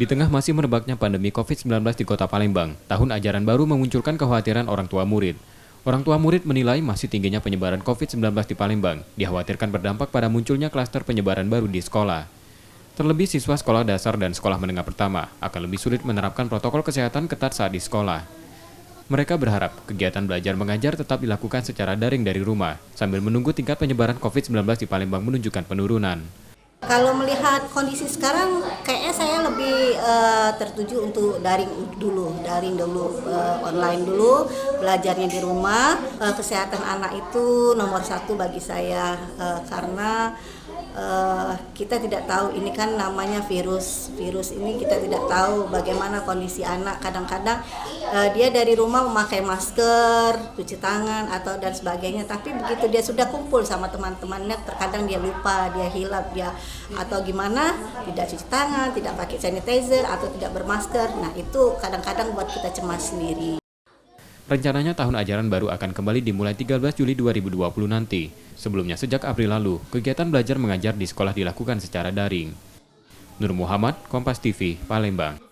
Di tengah masih merebaknya pandemi COVID-19 di Kota Palembang, tahun ajaran baru memunculkan kekhawatiran orang tua murid. Orang tua murid menilai masih tingginya penyebaran COVID-19 di Palembang, dikhawatirkan berdampak pada munculnya klaster penyebaran baru di sekolah. Terlebih siswa sekolah dasar dan sekolah menengah pertama akan lebih sulit menerapkan protokol kesehatan ketat saat di sekolah. Mereka berharap kegiatan belajar mengajar tetap dilakukan secara daring dari rumah, sambil menunggu tingkat penyebaran COVID-19 di Palembang menunjukkan penurunan. Kalau melihat kondisi sekarang, kayaknya saya lebih tertuju untuk daring dulu, online dulu, belajarnya di rumah. Kesehatan anak itu nomor satu bagi saya, karena kita tidak tahu, ini kan namanya virus ini kita tidak tahu bagaimana kondisi anak. Kadang-kadang dia dari rumah memakai masker, cuci tangan atau dan sebagainya, tapi begitu dia sudah kumpul sama teman-temannya, terkadang dia lupa, dia hilap, dia atau gimana, tidak cuci tangan, tidak pakai sanitizer atau tidak bermasker. Nah, itu kadang-kadang buat kita cemas sendiri. Rencananya tahun ajaran baru akan kembali dimulai 13 Juli 2020 nanti. Sebelumnya sejak April lalu, kegiatan belajar mengajar di sekolah dilakukan secara daring. Nur Muhammad, Kompas TV, Palembang.